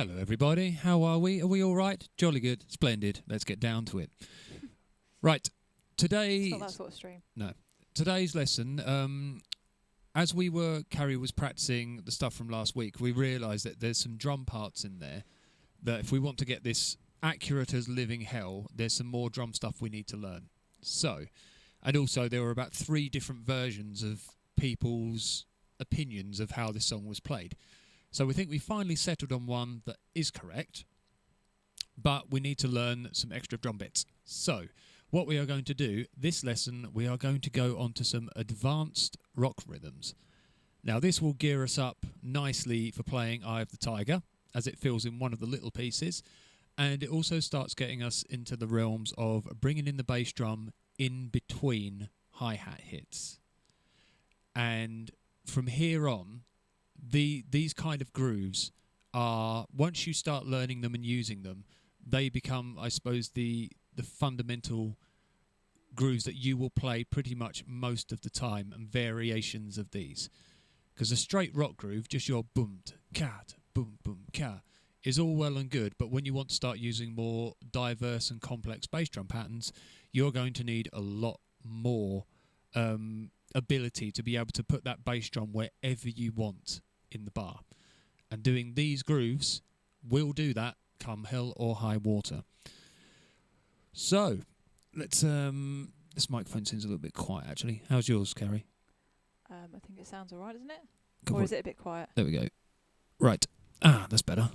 Hello everybody, how are we? Are we all right? Jolly good, splendid. Let's get down to it. Right, today's... It's not that sort of stream. No. Today's lesson, as Carrie was practicing the stuff from last week, we realised that there's some drum parts in there that if we want to get this accurate as living hell, there's some more drum stuff we need to learn. So, and also there were about 3 different versions of people's opinions of how this song was played. So we think we finally settled on one that is correct, but we need to learn some extra drum bits. So what we are going to do, this lesson, we are going to go on to some advanced rock rhythms. Now this will gear us up nicely for playing Eye of the Tiger, as it fills in one of the little pieces, and it also starts getting us into the realms of bringing in the bass drum in between hi-hat hits. And from here on, these kind of grooves are, once you start learning them and using them, they become, I suppose, the fundamental grooves that you will play pretty much most of the time, and variations of these. Because a straight rock groove, just your boom ka boom boom ka, is all well and good, but when you want to start using more diverse and complex bass drum patterns, you're going to need a lot more ability to be able to put that bass drum wherever you want in the bar. And doing these grooves will do that come hell or high water. So let's this microphone seems a little bit quiet actually. How's yours, Carrie? I think it sounds alright, doesn't it? Come Or on. is it a bit quiet? There we go. Right. That's better.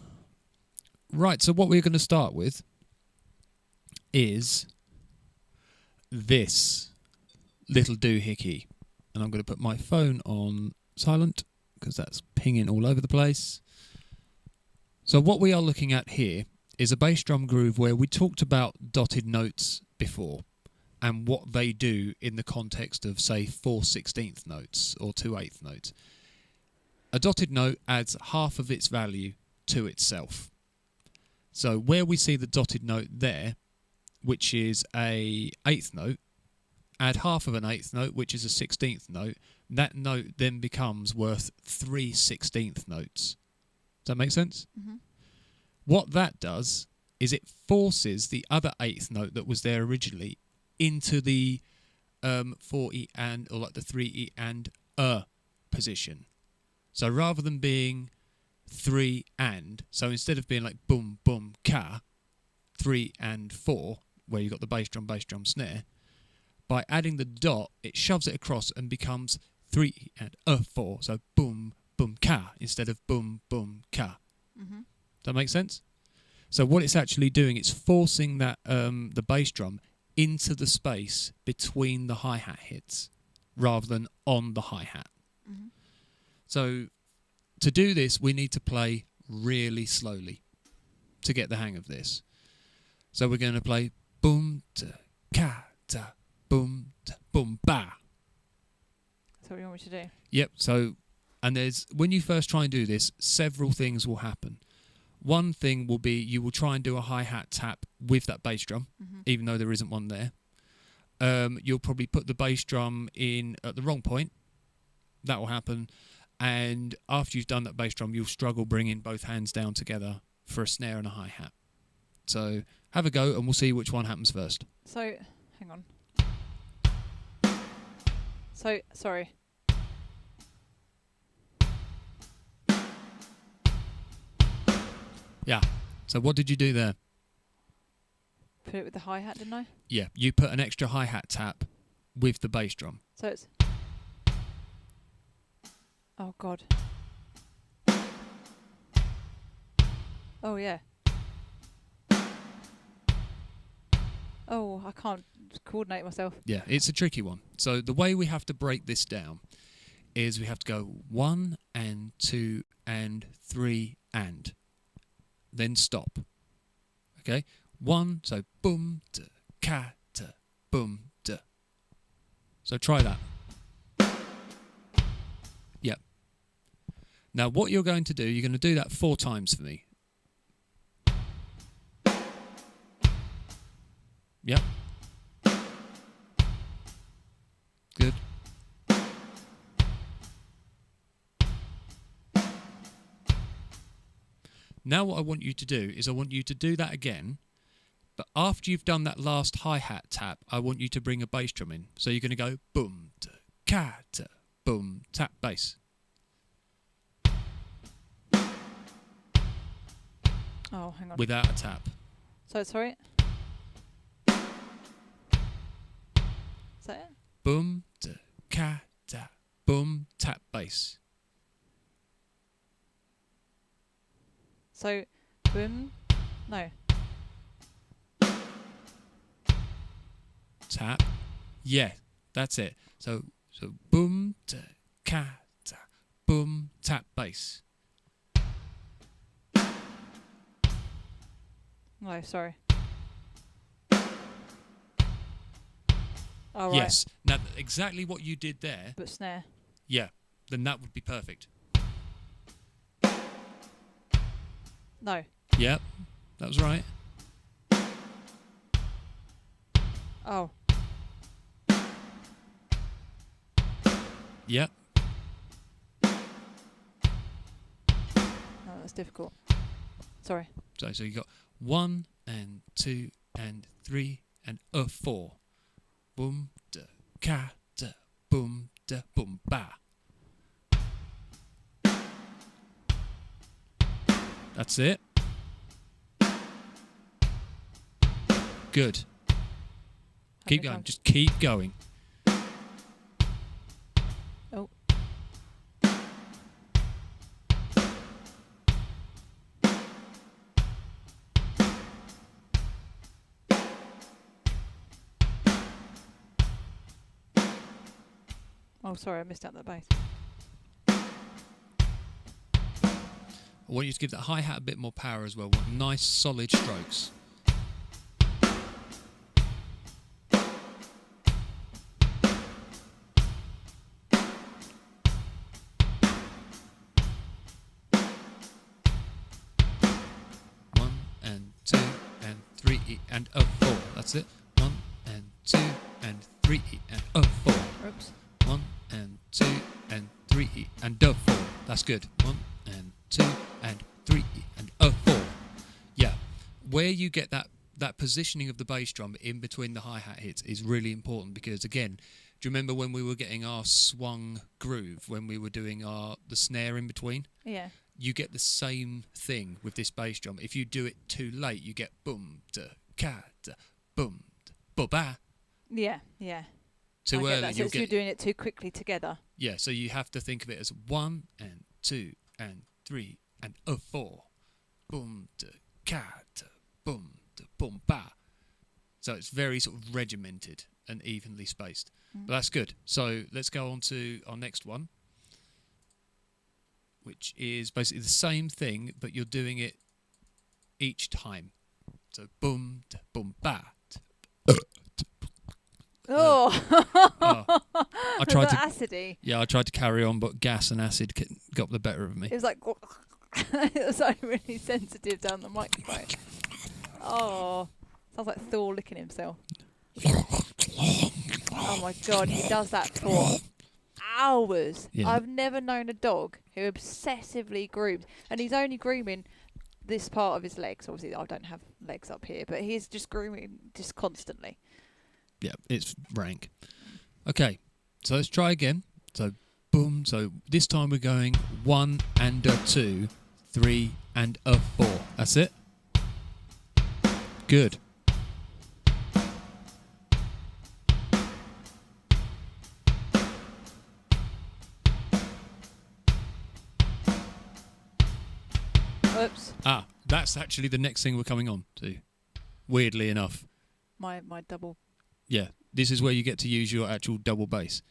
Right, so what we're going to start with is this little doohickey. And I'm going to put my phone on silent because that's pinging all over the place. So what we are looking at here is a bass drum groove where we talked about dotted notes before and what they do in the context of, say, 4/16 notes or 2/8 notes. A dotted note adds half of its value to itself. So where we see the dotted note there, which is a 1/8 note, add half of an 1/8 note, which is a 16th note. That note then becomes worth 3 16th notes. Does that make sense? Mm-hmm. What that does is it forces the other 1/8 note that was there originally into the 4E and, or like the 3E and position. So rather than being 3 and, so instead of being like boom boom ka, 3 and 4, where you've got the bass drum snare, by adding the dot, it shoves it across and becomes 3 and 4. So boom, boom, ka instead of boom, boom, ka. Mm-hmm. Does that make sense? So what it's actually doing, it's forcing that the bass drum into the space between the hi-hat hits rather than on the hi-hat. Mm-hmm. So to do this, we need to play really slowly to get the hang of this. So we're going to play boom, ta, ka, ta, boom, ta, boom, ba. That's what you want me to do? Yep, so, and there's, when you first try and do this, several things will happen. One thing will be you will try and do a hi-hat tap with that bass drum, even though there isn't one there. You'll probably put the bass drum in at the wrong point. That will happen. And after you've done that bass drum, you'll struggle bringing both hands down together for a snare and a hi-hat. So have a go and we'll see which one happens first. So, hang on. So, sorry. Yeah. So what did you do there? Put it with the hi-hat, didn't I? Yeah, you put an extra hi-hat tap with the bass drum. So it's... Oh, God. Oh, yeah. Oh, I can't coordinate myself. Yeah, it's a tricky one. So the way we have to break this down is we have to go 1 and 2 and 3 and. Then stop. Okay? 1, so boom, da, ka, da, boom, da. So try that. Yep. Now what you're going to do, you're going to do that 4 times for me. Yep. Good. Now what I want you to do is I want you to do that again, but after you've done that last hi-hat tap, I want you to bring a bass drum in. So you're going to go boom, ta, ka, ta, boom, tap, bass. Oh, hang on. Without a tap. So sorry. Is that it? Boom, ta, ka, ta, boom, tap, bass. So, boom. No. Tap. Yeah, that's it. So boom, ta, ka, ta, boom, tap, bass. No, sorry. Oh, right. Yes. Now, exactly what you did there, But snare. yeah, then that would be perfect. No. Yep, that was right. Oh. Yep. No, that's difficult. Sorry. So you got 1 and 2 and 3 and 4. Boom, da, ka, da, boom, da, boom, ba. That's it. Good. Keep going. Just keep going. Oh. Oh, sorry, I missed out that bass. I want you to give that hi-hat a bit more power as well. Want nice, solid strokes. One and 2 and 3 and 4. That's it. 1 and 2 and 3 and 4. Oops. 1 and 2 and 3 and 4. That's good. 1 and 2 and 3 and 4. Yeah. Where you get that positioning of the bass drum in between the hi-hat hits is really important because, again, do you remember when we were getting our swung groove, when we were doing the snare in between? Yeah. You get the same thing with this bass drum. If you do it too late, you get boom, da, ka, da, boom, da, ba. Yeah, yeah. Too I get early, that. So you'll it's you get... doing it too quickly together. Yeah, so you have to think of it as 1 and 2 and 3 and 4. Boom, da, ka, da, boom, da, boom, ba. So it's very sort of regimented and evenly spaced. But that's good. So let's go on to our next one, which is basically the same thing, but you're doing it each time. So boom, da, boom, ba. Oh! I tried to acidy. Yeah, I tried to carry on, but gas and acid got the better of me. It was like... it was like really sensitive down the microphone. Oh. Sounds like Thor licking himself. Oh my god, he does that for hours. Yeah. I've never known a dog who obsessively grooms, and he's only grooming this part of his legs. Obviously, I don't have legs up here, but he's just grooming just constantly. Yeah, it's rank. Okay, so let's try again. So boom. So this time we're going 1 and 2, 3 and 4. That's it. Good. Oops. That's actually the next thing we're coming on to. Weirdly enough. My double. Yeah, this is where you get to use your actual double bass.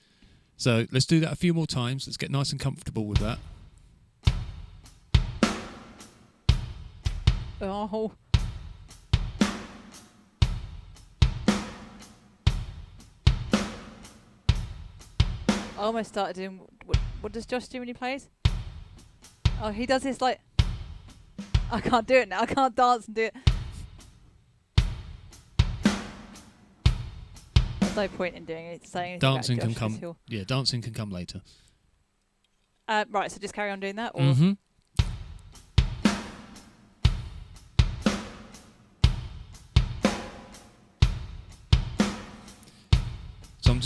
So let's do that a few more times. Let's get nice and comfortable with that. Oh. I almost started doing... What does Josh do when he plays? Oh, he does this like... I can't do it now. I can't dance and do it. There's no point in doing it. Saying anything Dancing about can Josh, come. 'cause he'll- Yeah, dancing can come later. Right, so just carry on doing that? Or Mm-hmm.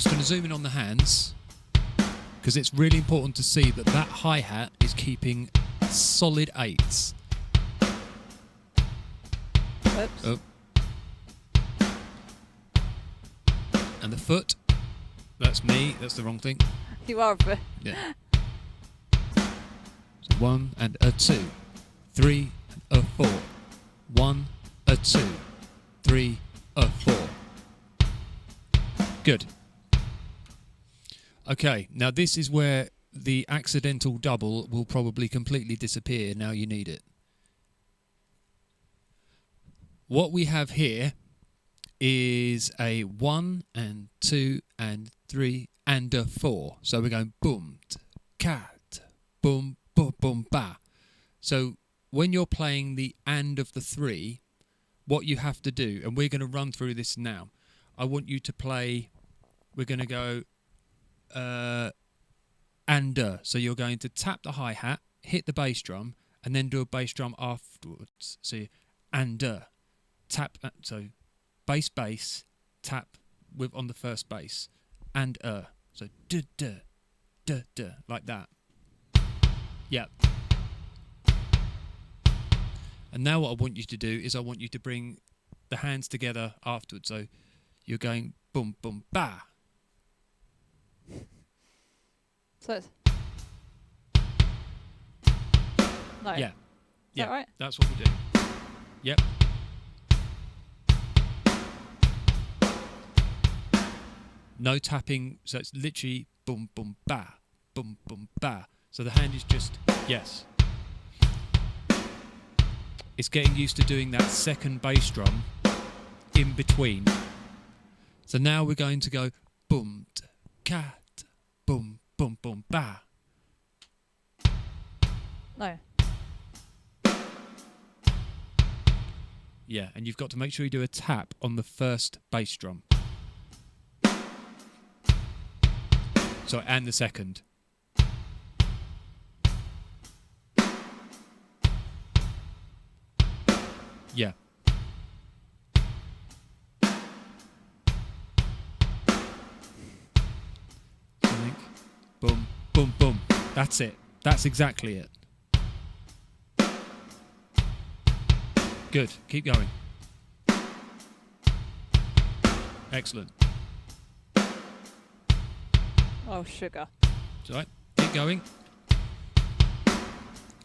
just going to zoom in on the hands because it's really important to see that that hi-hat is keeping solid 8s. Oops. Oh. And the foot, that's me, that's the wrong thing. You are Yeah. So 1 and a 2, 3 and a 4, 1, a 2, 3, a 4. Good. Okay, now this is where the accidental double will probably completely disappear now you need it. What we have here is a 1 and 2 and 3 and a 4. So we're going boom, cat, boom, boom, boom, ba. So when you're playing the and of the 3, what you have to do, and we're going to run through this now, I want you to play, we're going to go and. So you're going to tap the hi-hat, hit the bass drum, and then do a bass drum afterwards. So and tap, so bass, bass, tap with on the first bass, and so duh, duh, duh, duh, like that. Yep. And now what I want you to do is I want you to bring the hands together afterwards. So you're going boom, boom, ba. So it's... No. Yeah. Is Yeah. that right? That's what we do. Yep. No tapping, so it's literally boom, boom, ba, boom, boom, ba. So the hand is just, yes. It's getting used to doing that second bass drum in between. So now we're going to go boom, cat, boom, boom, boom, ba. No. Yeah, and you've got to make sure you do a tap on the first bass drum. So, and the second. Yeah. Something. Boom, boom, boom. That's it. That's exactly it. Good. Keep going. Excellent. Oh, sugar. It's all right. Keep going.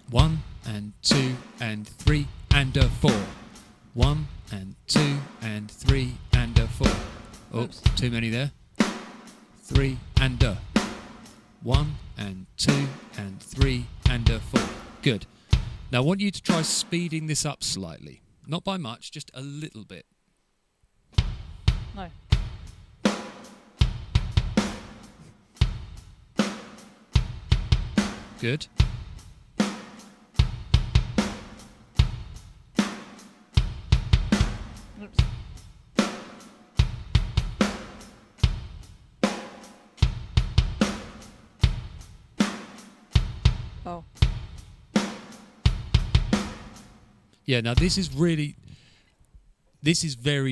1 and 2 and 3 and a 4. 1 and 2 and 3 and a 4. Oh, Oops. too many there. 3 and a. 1 and 2 and 3 and a 4. Good. Now I want you to try speeding this up slightly. Not by much, just a little bit. No. Good. Oops. Oh. Yeah, now this is very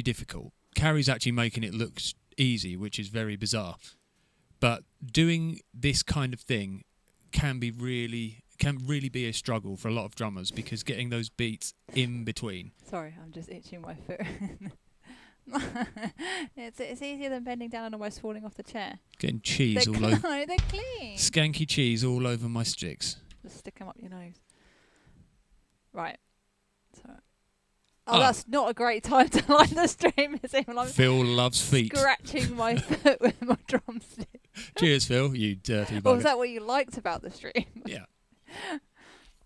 difficult. Carrie's actually making it look easy, which is very bizarre. But doing this kind of thing can really be a struggle for a lot of drummers because getting those beats in between. Sorry, I'm just itching my foot. It's easier than bending down and almost falling off the chair. Getting cheese all over. They're clean. Skanky cheese all over my sticks. Just stick them up your nose. Right. So. Oh. Oh, that's not a great time to line the string, is it? When I'm Phil loves feet. scratching my foot with my drumstick. Cheers, Phil, you dirty Or bugger. was that what you liked about the stream? Yeah.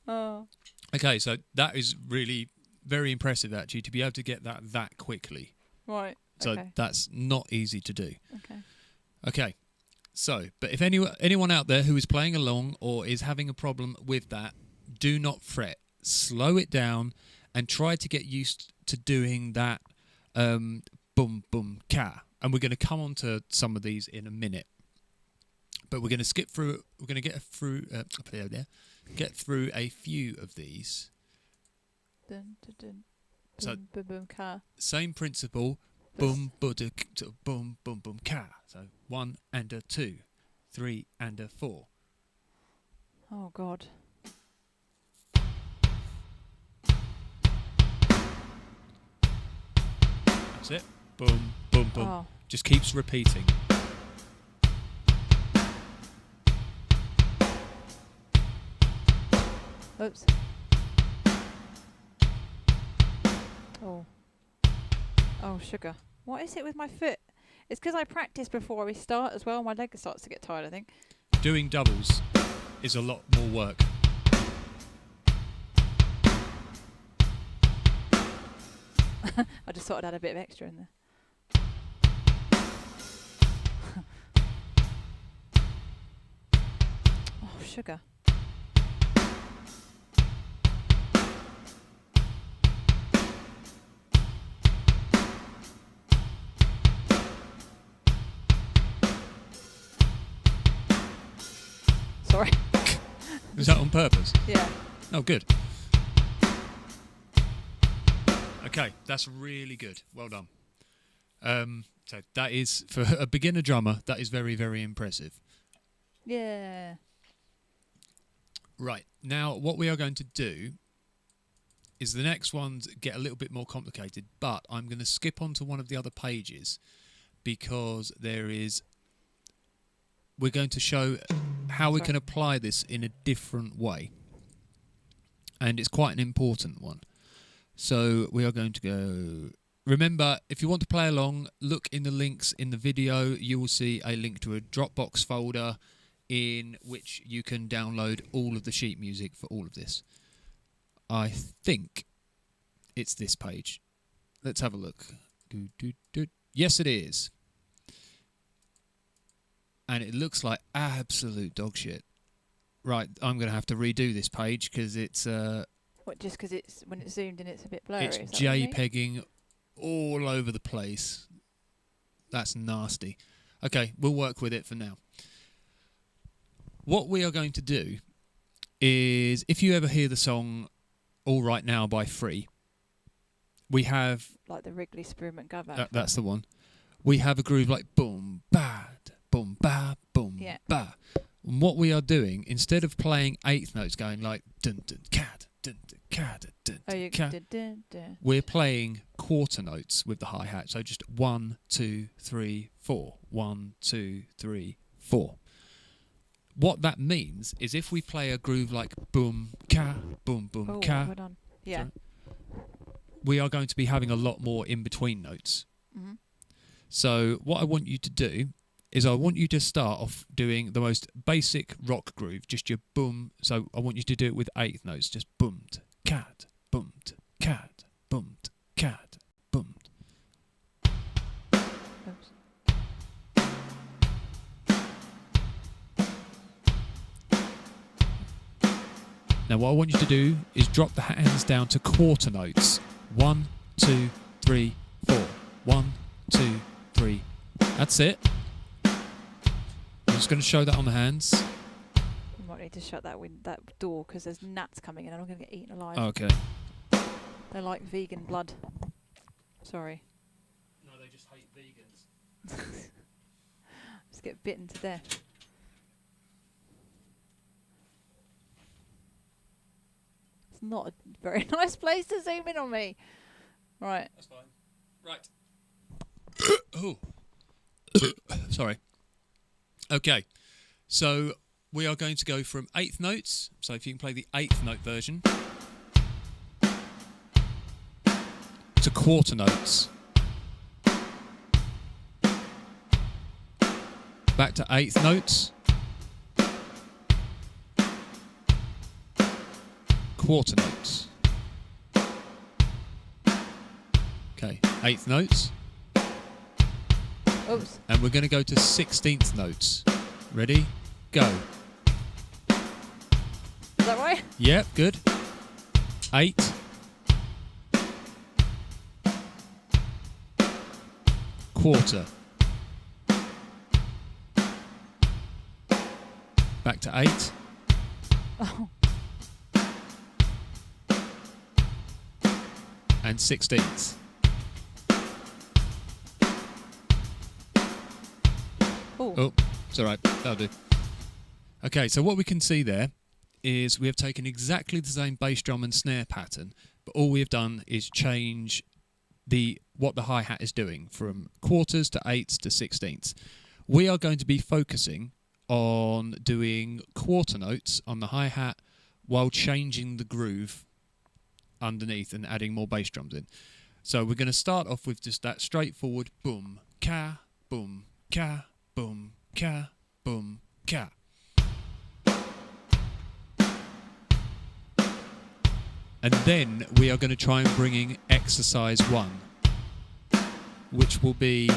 Oh. Okay, so that is really very impressive, actually, to be able to get that quickly. Right. So Okay. that's not easy to do. Okay. Okay, so, but if anyone out there who is playing along or is having a problem with that, do not fret. Slow it down and try to get used to doing that boom, boom, ka. And we're going to come on to some of these in a minute. But we're going to skip through, we're going to get through a few of these. Dun, dun, dun. So- Boom, boom, boom, car. Same principle, boom, boom, boom, boom, ka. So 1 and a 2, 3 and a 4. Oh God. That's it. Boom, boom, boom. Oh. Just keeps repeating. Oops. Oh. Oh, sugar. What is it with my foot? It's because I practice before we start as well. My leg starts to get tired, I think. Doing doubles is a lot more work. I just thought I'd add a bit of extra in there. Oh, sugar. Sorry. Is that on purpose? Yeah. Oh, good. Okay, that's really good. Well done. So that is, for a beginner drummer, that is very, very impressive. Yeah. Right, now what we are going to do is the next ones get a little bit more complicated, but I'm going to skip on to one of the other pages because we're going to show how we can apply this in a different way. And it's quite an important one. So we are going to go... Remember, if you want to play along, look in the links in the video. You will see a link to a Dropbox folder in which you can download all of the sheet music for all of this. I think it's this page. Let's have a look. Yes, it is. And it looks like absolute dog shit. Right, I'm going to have to redo this page because it's... What, just because it's when it's zoomed in, it's a bit blurry? It's is that what you mean? JPEGing all over the place. That's nasty. Okay, we'll work with it for now. What we are going to do is, if you ever hear the song All Right Now by Free, we have... Like the Wrigley Spearmint Gov. That's the one. We have a groove like boom, bad, boom, ba, boom, Yeah. ba. And what we are doing, instead of playing eighth notes going like dun dun cad, dun dun cad, dun Oh, dun you cad, did. we're playing quarter notes with the hi-hat. So just 1, 2, 3, 4. 1, 2, 3, 4. What that means is if we play a groove like boom, ka, boom, boom, Oh, ka, well done. Yeah. sorry, we are going to be having a lot more in-between notes. Mm-hmm. So what I want you to do is I want you to start off doing the most basic rock groove, just your boom. So I want you to do it with eighth notes, just boomed, cad, boomed, cad, boomed, cad, boomed. Oops. Now what I want you to do is drop the hands down to quarter notes. 1, 2, 3, 4. 1, 2, 3. That's it. I'm just going to show that on the hands. You might need to shut that door because there's gnats coming in and I'm going to get eaten alive. Okay. They're like vegan blood. Sorry. No, they just hate vegans. Just get bitten to death. It's not a very nice place to zoom in on me. Right. That's fine. Right. Oh. Sorry. Okay. So we are going to go from eighth notes. So if you can play the eighth note version. To quarter notes. Back to eighth notes. Quarter notes. Okay, eighth notes. Oops. And we're going to go to 16th notes. Ready? Go. Is that right? Yep, good. 8. Quarter. Back to 8. Oh. And 16th. Oh, it's all right. That'll do. Okay, so what we can see there is we have taken exactly the same bass drum and snare pattern, but all we have done is change what the hi-hat is doing from quarters to eighths to sixteenths. We are going to be focusing on doing quarter notes on the hi-hat while changing the groove underneath and adding more bass drums in. So we're going to start off with just that straightforward boom, ka, boom, ka, boom, ka, boom, ka. And then we are going to try and bring in exercise 1, which will be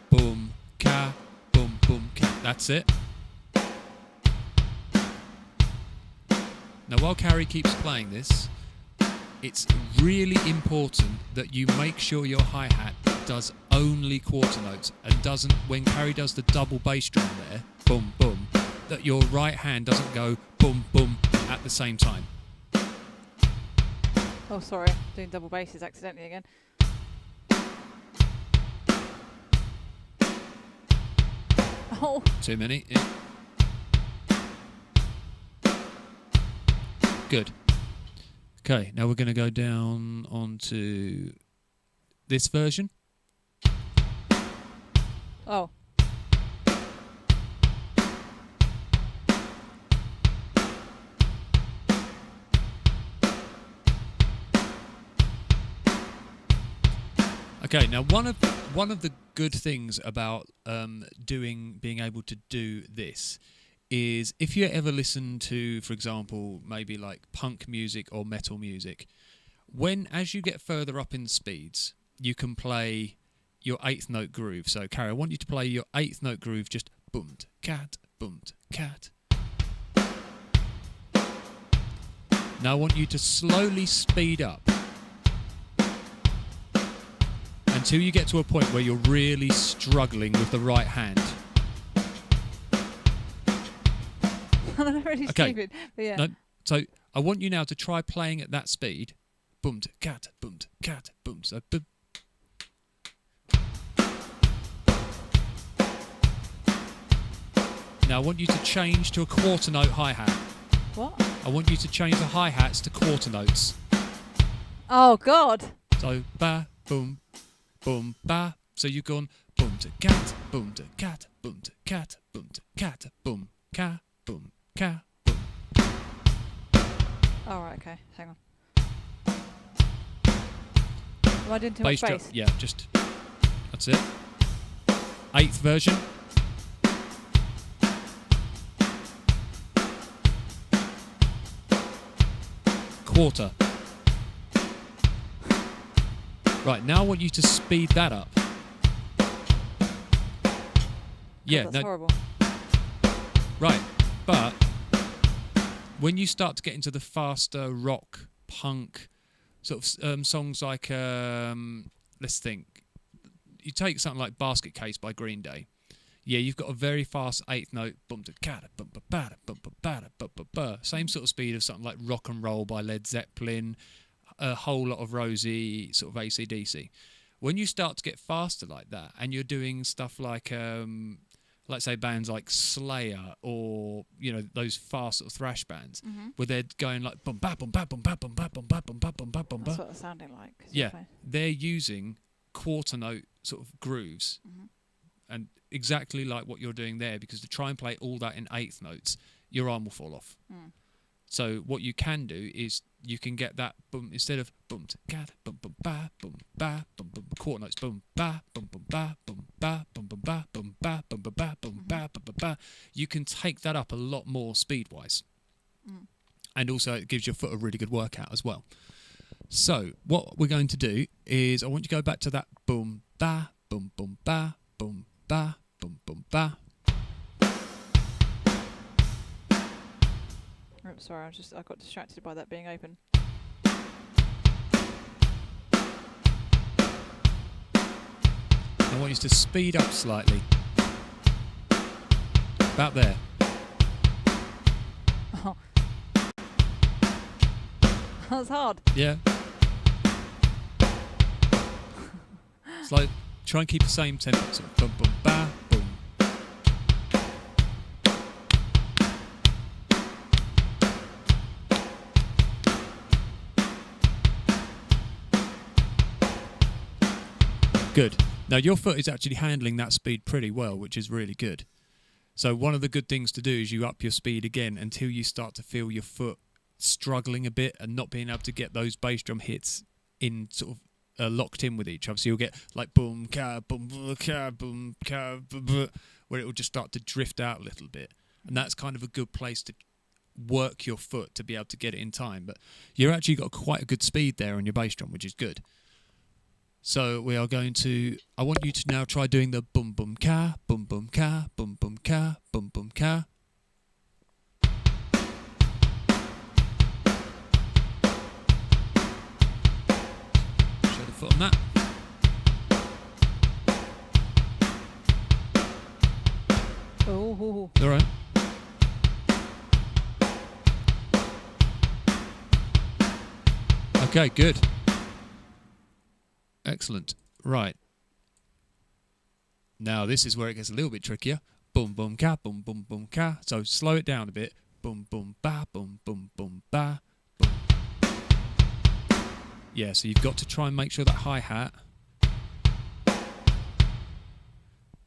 boom, ka, boom, boom, ka. That's it. Now, while Carrie keeps playing this, it's really important that you make sure your hi-hat does only quarter notes and doesn't, when Carrie does the double bass drum there, boom, boom, that your right hand doesn't go boom, boom at the same time. Oh, sorry, doing double basses accidentally again. Oh. Too many. Yeah. Good. Okay, now we're going to go down onto this version. Oh. Okay, now one of the good things about being able to do this is if you ever listen to, for example, maybe like punk music or metal music, as you get further up in speeds, you can play your eighth note groove. So, Carrie, I want you to play your eighth note groove, just boomed, cat, boomed, cat. Now I want you to slowly speed up until you get to a point where you're really struggling with the right hand. I'm really stupid, but yeah. No, so I want you now to try playing at that speed. Boom, cat, boom, cat, boom. So boom. Now I want you to change to a quarter note hi-hat. What? I want you to change the hi-hats to quarter notes. Oh, God. So ba, boom, boom, ba. So you've gone boom to cat, boom to cat, boom to cat, boom to cat, boom, ka, boom, ka, boom. Oh, right, okay. Hang on. Am I doing too much bass? Yeah, just... That's it. Eighth version. Quarter. Right, now I want you to speed that up. Yeah, that's horrible. Right, but when you start to get into the faster rock, punk, sort of songs like, let's think, you take something like Basket Case by Green Day. Yeah, you've got a very fast eighth note, bum to kada, bum ba bada, bum ba bada, bum ba ba. Same sort of speed of something like Rock and Roll by Led Zeppelin, a whole lot of Rosie, sort of AC/DC. When you start to get faster like that, and you're doing stuff like, let's say bands like Slayer, or those fast sort of thrash bands, where they're going like bum ba bum ba bum ba bum ba bum ba bum ba bum ba bum ba. That's what it's sounding like. Yeah, they're using quarter note sort of grooves, and exactly like what you're doing there, because to try and play all that in eighth notes, your arm will fall off. So what you can do is you can get that boom, instead of boom to cat, boom boom ba boom ba boom boom, quarter notes, boom ba boom boom ba boom ba boom boom ba boom ba boom ba ba boom ba ba ba ba. You can take that up a lot more speed wise, and also it gives your foot a really good workout as well. So what we're going to do is I want you to go back to that boom ba boom boom ba boom ba boom boom ba. Oh, sorry, I got distracted by that being open. I want you to speed up slightly. About there. Oh. That's hard. Yeah. It's like, try and keep the same tempo. So boom, boom, ba, boom. Good. Now your foot is actually handling that speed pretty well, which is really good. So one of the good things to do is you up your speed again until you start to feel your foot struggling a bit and not being able to get those bass drum hits in sort of locked in with each other. So you'll get like boom, ka, boom, ka, boom, ka, where it will just start to drift out a little bit. And that's kind of a good place to work your foot to be able to get it in time. But you've actually got quite a good speed there on your bass drum, which is good. So we are going to, I want you to now try doing the boom boom ka, boom boom ka, boom boom ka, boom boom ka. Show the foot on that. Oh. All right. Okay, good. Excellent. Right. Now this is where it gets a little bit trickier. Boom, boom, ka, boom, boom, boom, ka. So slow it down a bit. Boom, boom, ba, boom, boom, boom, ba, boom. Yeah, so you've got to try and make sure that hi-hat.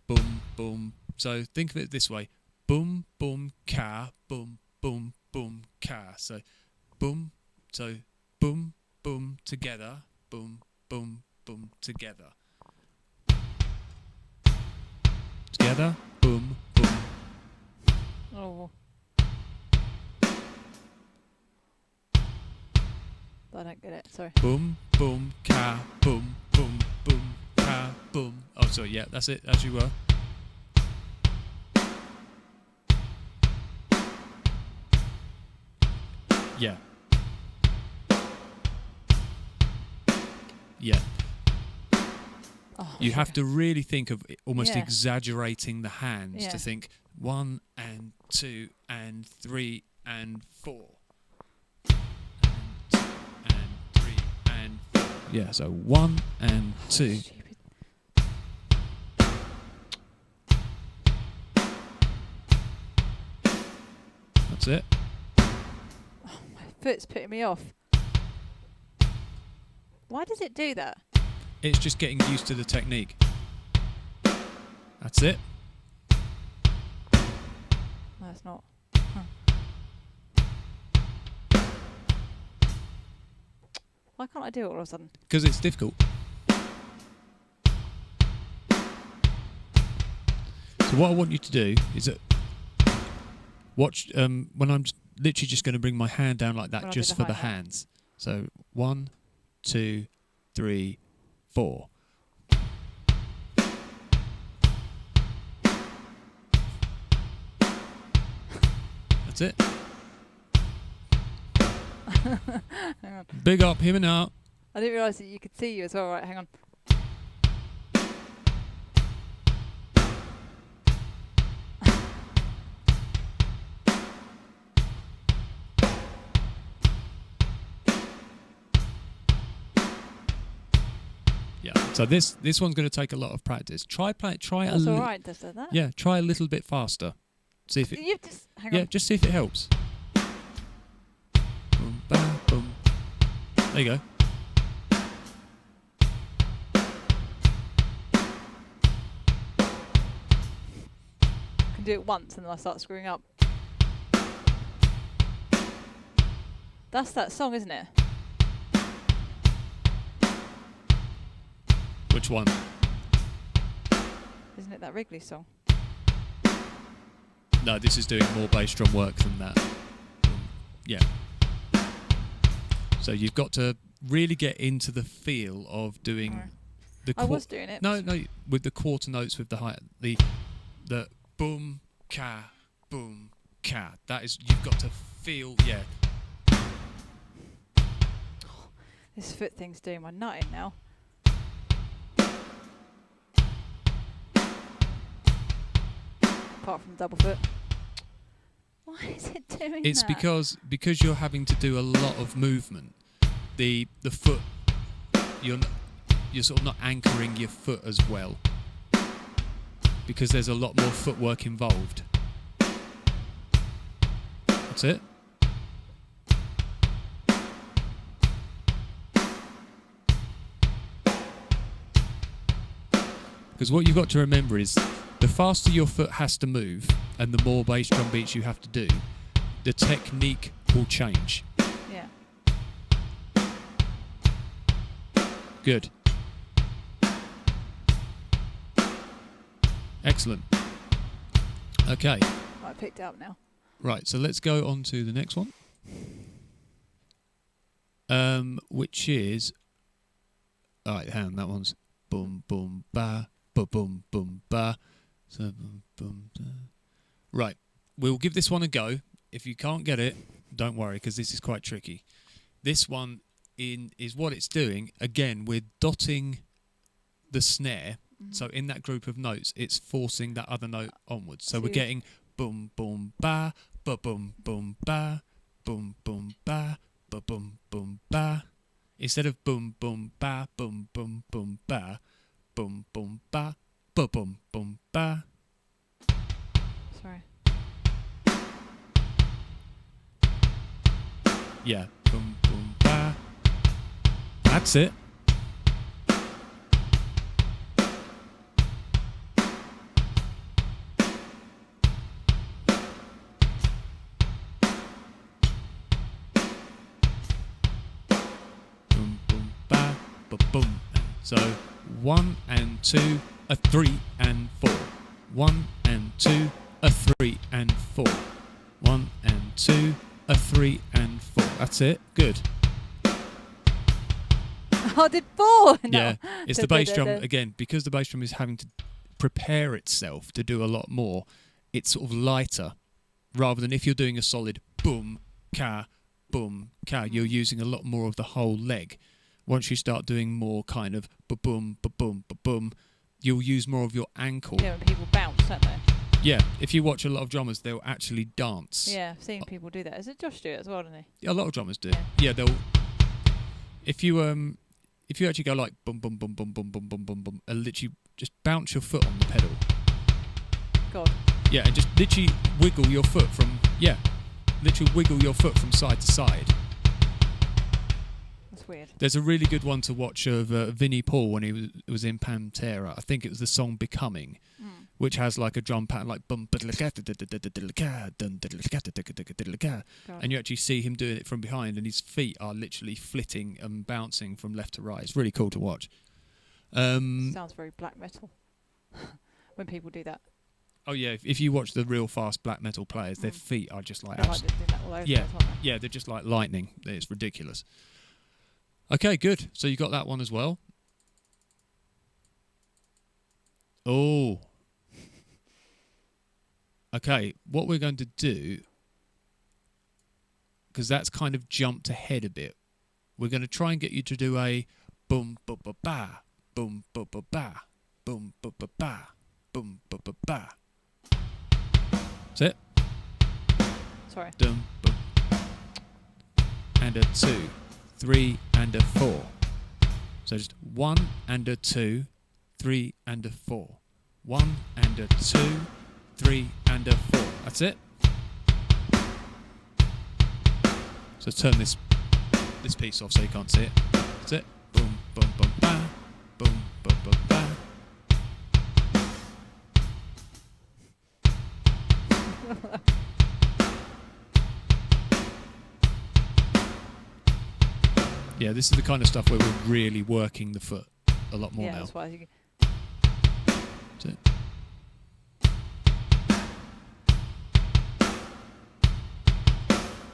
Boom, boom. So think of it this way. Boom, boom, ka, boom, boom, boom, ka. So boom, boom, boom, together. Boom, boom, boom, together. Together, boom, boom. Oh. I don't get it, sorry. Boom, boom, ka, boom, boom, boom, ka, boom. Oh, sorry, yeah, that's it, as you were. Yeah. Yeah. Oh, You have to really think of almost Yeah. exaggerating the hands Yeah. to think 1 and 2 and 3 and 4. And 2 and 3 and 4. Yeah, so 1 and 2. Stupid. That's it. My foot's putting me off. Why does it do that? It's just getting used to the technique. That's it. No, it's not. Why can't I do it all of a sudden? Because it's difficult. So what I want you to do is that watch when I'm literally just going to bring my hand down like that When I do just the for the hi-hat. hands. So 1, 2, 3, 4. That's it. Hang on. Big up, him and out. I didn't realise that you could see you as well. Right, hang on. Yeah. So this one's going to take a lot of practice. Try That's a all little. right, does that? Yeah, try a little bit faster. See if it. You just hang Yeah, on. just see if it helps. Boom, ba, boom. There you go. I can do it once and then I start screwing up. That's that song, isn't it? Which one? Isn't it that Wrigley song? No, this is doing more bass drum work than that. Yeah. So you've got to really get into the feel of doing Alright. the. I was doing it. No, with the quarter notes with the high, the boom ka boom ka. That is, you've got to feel. Yeah. This foot thing's doing my nutting now. Apart from double foot. Why is it doing It's that? because you're having to do a lot of movement. The foot, you're sort of not anchoring your foot as well because there's a lot more footwork involved. That's it. Because what you've got to remember is the faster your foot has to move and the more bass drum beats you have to do, the technique will change. Yeah. Good. Excellent. Okay. I picked it up now. Right, so let's go on to the next one. Which is... Alright, hang on, that one's... Boom, boom, ba, boom, boom, ba. So, boom, boom, da. Right, we'll give this one a go. If you can't get it, don't worry, because this is quite tricky. This one is what it's doing. Again, we're dotting the snare. Mm-hmm. So in that group of notes, it's forcing that other note onwards. So So we're getting boom, boom, ba, boom, boom, ba, boom, boom, ba, boom, boom, ba. Instead of boom, boom, ba, boom, boom, boom, ba, boom, boom, ba, boom, boom, ba. Sorry. Yeah, boom, boom, ba. That's it. Boom, boom, ba, boom. So 1 and 2, a 3 and 4. 1 and 2, a 3 and 4. 1 and 2, a 3 and 4. That's it. Good. I did 4. No. Yeah, it's the bass drum again, because the bass drum is having to prepare itself to do a lot more. It's sort of lighter, rather than if you're doing a solid boom ka, you're using a lot more of the whole leg. Once you start doing more kind of ba-boom, ba-boom, ba-boom, you'll use more of your ankle. Yeah, when people bounce, don't they? Yeah, if you watch a lot of drummers, they'll actually dance. Yeah, I've seen people do that. Is it Josh do it as well, doesn't he? Yeah, a lot of drummers do. Yeah. Yeah, they'll. If you actually go like boom, boom, boom, boom, boom, boom, boom, boom, boom, and literally just bounce your foot on the pedal. God. Yeah, and just literally wiggle your foot from side to side. That's weird. There's a really good one to watch of Vinnie Paul when he was in Pantera. I think it was the song Becoming, which has like a drum pattern like bum, and you actually see him doing it from behind, and his feet are literally flitting and bouncing from left to right. It's really cool to watch. Sounds very black metal when people do that. Oh yeah, if you watch the real fast black metal players, their feet are just like They're like doing that all over the yeah, place, aren't they? yeah, they're just like lightning. It's ridiculous. Okay, good. So you got that one as well. Oh. Okay, what we're going to do, because that's kind of jumped ahead a bit, we're going to try and get you to do a boom ba ba ba, boom ba ba ba, boom ba ba ba, boom ba ba ba. That's it. Sorry. Dum, boom. And a 2, 3 and a 4. So just 1 and a 2, 3 and a 4. 1 and a 2, 3 and a 4. That's it. So turn this piece off so you can't see it. That's it. Boom, boom, boom, ba. Boom, boom, boom, ba. Yeah, this is the kind of stuff where we're really working the foot a lot more Yeah, now. that's why you That's it.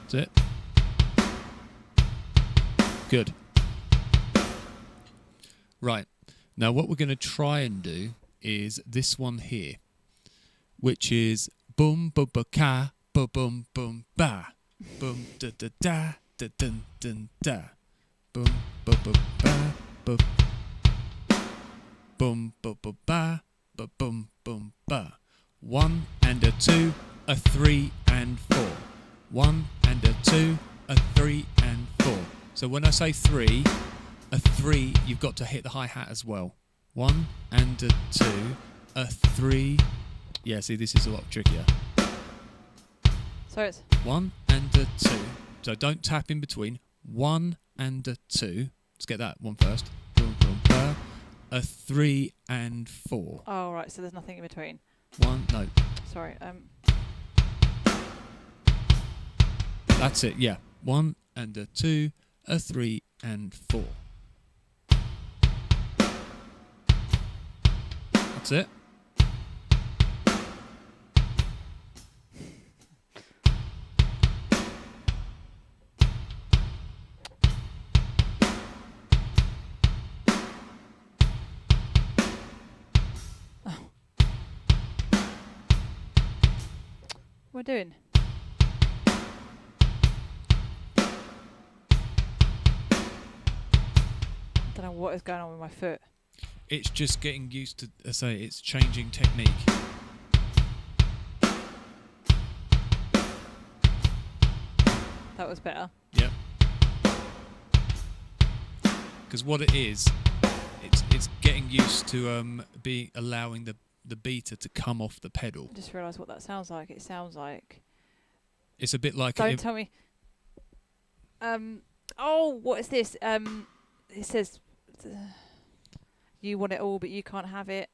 That's it. Good. Right. Now what we're going to try and do is this one here, which is boom ba ba ka ba boom boom ba boom da da da da dun dun da boom ba ba ba ba boom ba ba ba ba boom boom ba. 1 and a 2, a 3 and 4. 1 and a 2, a 3 and 4. So when I say 3, a 3, you've got to hit the hi-hat as well. 1 and a 2, a 3. Yeah, see, this is a lot trickier. So it's 1 and a 2. So don't tap in between. 1 and a 2. Let's get that one first. Boom, boom, ba. a 3 and 4. Oh, right. So there's nothing in between. 1, no. Sorry. That's it, yeah. 1 and a 2, a 3 and 4. That's it. What are we doing? I don't know what is going on with my foot. It's just getting used to, I say, it's changing technique. That was better. Yep. Because what it is, it's getting used to allowing the beater to come off the pedal. I just realised what that sounds like. It sounds like... It's a bit like... Don't tell me... oh, what is this? It says... you want it all, but you can't have it.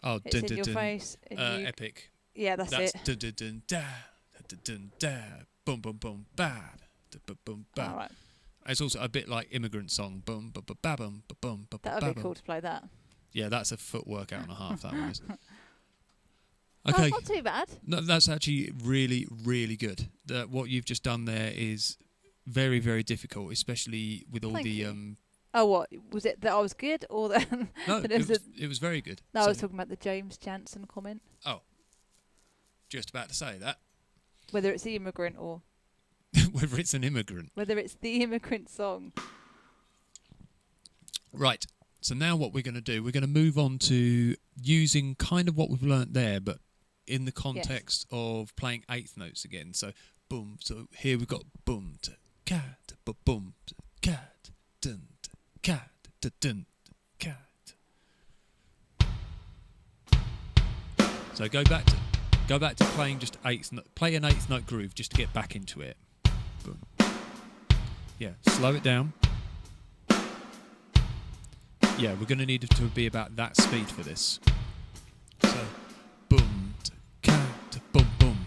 Oh, it's in your face. And epic. Yeah, that's it. Dun dun dun da, dun dun da, boom boom boom bad, boom boom bad. All right. It's also a bit like Immigrant Song. Boom ba ba ba boom ba boom ba ba. That would be cool to play that. Yeah, that's a foot workout and a half. That one is. Oh, Okay. not too bad. No, that's actually really, really good. What you've just done there is very, very difficult, especially with all Thank the. you. Oh, what was it that I was good or that? No, that it was very good. No, so, I was talking about the James Jansen comment. Oh, just about to say that. Whether it's the immigrant or whether it's an immigrant. whether it's the immigrant song. Right. So now what we're going to do, we're going to move on to using kind of what we've learnt there, but in the context of playing eighth notes again. So boom. So here we've got boom to cat, boom to cat, dun to cat, dun to cat. So go back to playing just play an eighth note groove just to get back into it. Boom. Yeah, slow it down. Yeah, we're going to need it to be about that speed for this. So, boom, cat, boom, boom.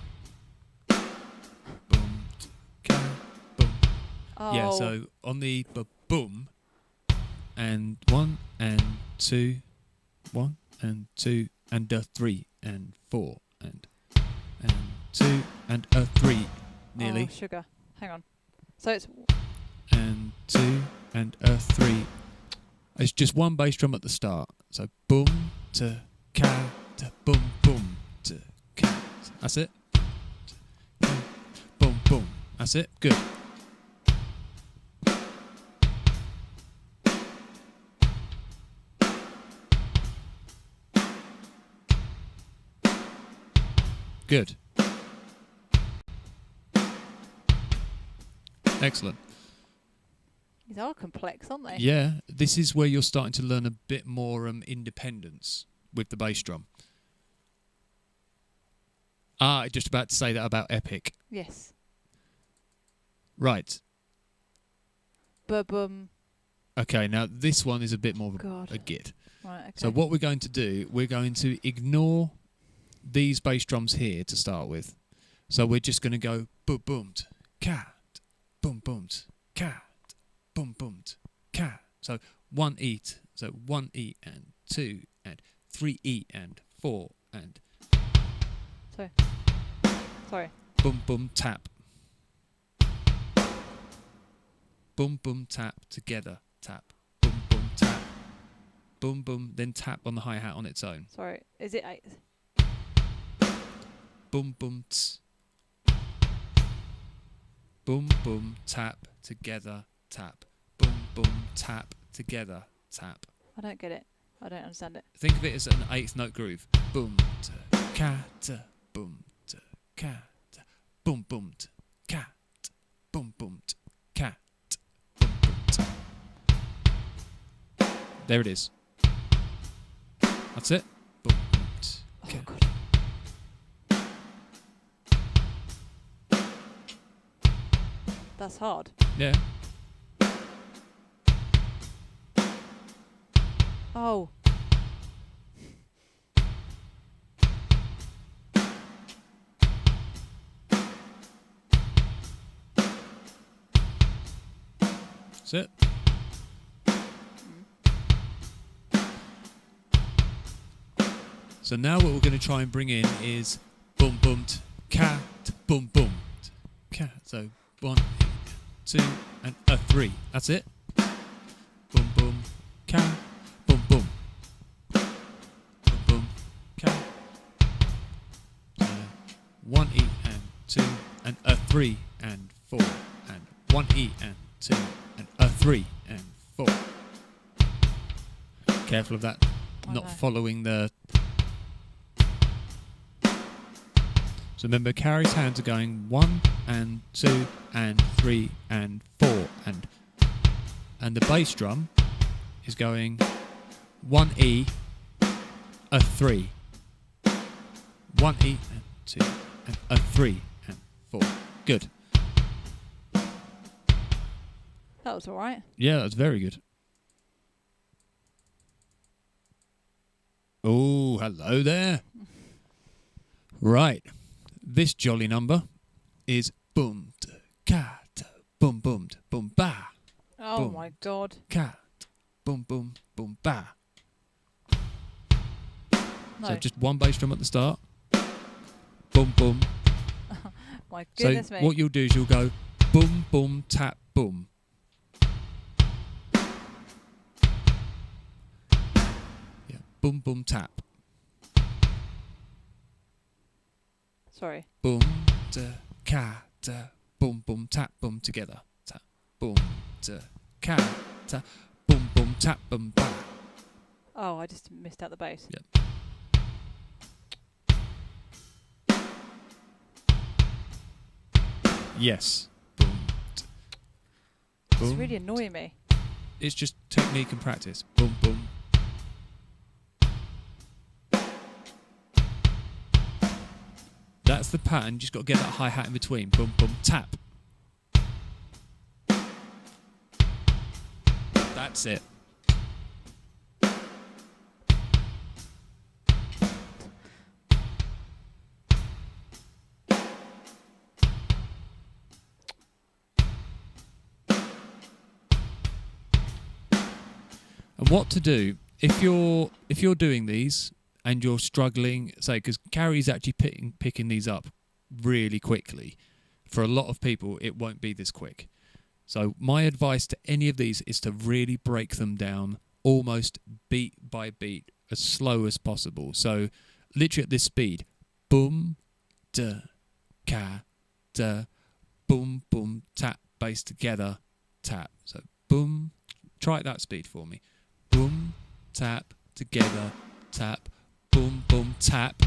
Boom, cat, boom. Oh. Yeah, so on the boom, and 1 and 2, 1 and 2, and a 3 and 4, and 2 and a 3, nearly. Oh, sugar. Hang on. So it's... And 2 and a 3. It's just one bass drum at the start. So boom to cat, boom boom to cat. That's it. Boom boom. That's it. Good. Good. Excellent. These are complex, aren't they? Yeah, this is where you're starting to learn a bit more independence with the bass drum. Just about to say that about Epic. Yes. Right. Ba-bum. Okay, now this one is a bit more of God. a git. Right, okay. So what we're going to do, we're going to ignore these bass drums here to start with. So we're just going to go boom, cat, boom, cat. Boom, boom, cat. So 1 E, so 1 E and 2 and 3 E and 4 and... Sorry. Boom, boom, tap. Boom, boom, tap, together, tap. Boom, boom, tap. Boom, boom, then tap on the hi-hat on its own. Sorry. Is it 8? Boom, boom, tss. Boom, boom, tap, together, tap. Boom, boom, tap, together, tap. I don't get it. I don't understand it. Think of it as an eighth note groove. Boom, to cat, boom, to cat, boom, boom, to cat, boom, boom, to cat, boom, boom, to. There it is. That's it. Boom, boom, to cat. Oh, God. That's hard. Yeah. Oh. That's it. So now what we're going to try and bring in is boom boom cat boom boom cat. So 1, 2, and a 3. That's it. Boom boom cat boom boom boom boom cat. 1 E and 2 and a 3 and 4 and 1 E and 2 and a 3 and 4. Careful of that, not following the. So remember, Carrie's hands are going 1 and 2 and 3 and 4 and the bass drum is going 1 E, a 3, 1 E and 2 and a 3 and 4. Good. That was all right. Yeah, that's very good. Oh, hello there. Right. This jolly number is boom cat boom boom boom ba. Oh boom, my god. Cat boom boom boom ba. No. So just one bass drum at the start. Boom boom. My goodness so me. what you'll do is you'll go boom boom tap boom. Yeah, boom boom tap. Sorry. Boom da cat boom boom tap boom together. Tap boom da cat boom boom tap boom ba. Oh, I just missed out the bass. Yep. Yes. Boom. It's Boom. really annoying me. It's just technique and practice. Boom boom. That's the pattern. Just got to get that hi-hat in between. Boom boom tap. That's it. And what to do if you're doing these and you're struggling, say, because Carrie's actually picking these up really quickly. For a lot of people, it won't be this quick. So my advice to any of these is to really break them down almost beat by beat, as slow as possible. So literally at this speed, boom, da, ka, da, boom, boom, tap, bass together, tap. So boom, try at that speed for me. Boom, tap, together, tap, boom, boom, tap.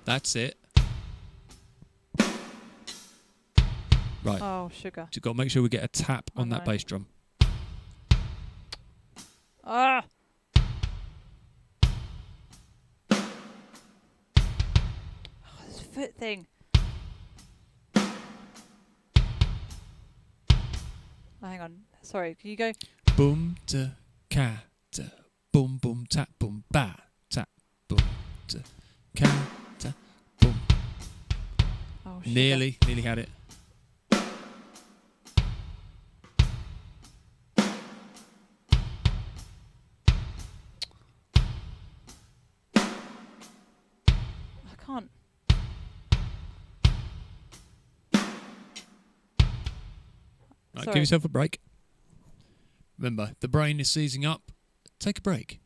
That's it. Right. Oh, sugar. You've got to make sure we get a tap on that know. bass drum. Ah! Oh, this foot thing. Oh, hang on. Sorry, can you go? Boom, da, ka, da, boom, boom, tap, boom, ba, tap, boom, da, ka, da, boom. Oh, sugar. Nearly had it. I can't. Right, Sorry. give yourself a break. Remember, the brain is seizing up. Take a break.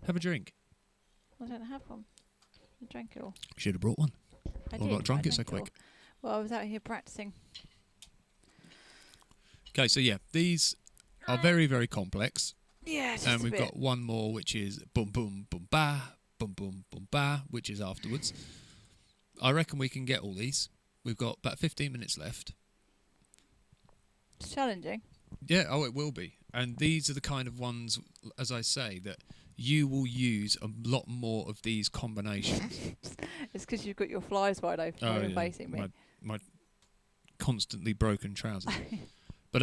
Have a drink. I don't have one. I drank it all. Should have brought one. I Or did. not drunk I it so drank all. quick. Well, I was out here practicing. Okay, so yeah, these are very, very complex. Yeah, just And a we've bit. got one more, which is boom, boom, boom, ba, boom, boom, boom, ba, which is afterwards. I reckon we can get all these. We've got about 15 minutes left. It's challenging. Yeah, oh, it will be. And these are the kind of ones, as I say, that you will use a lot more of these combinations. It's because you've got your flies wide open while you're facing me. My constantly broken trousers. But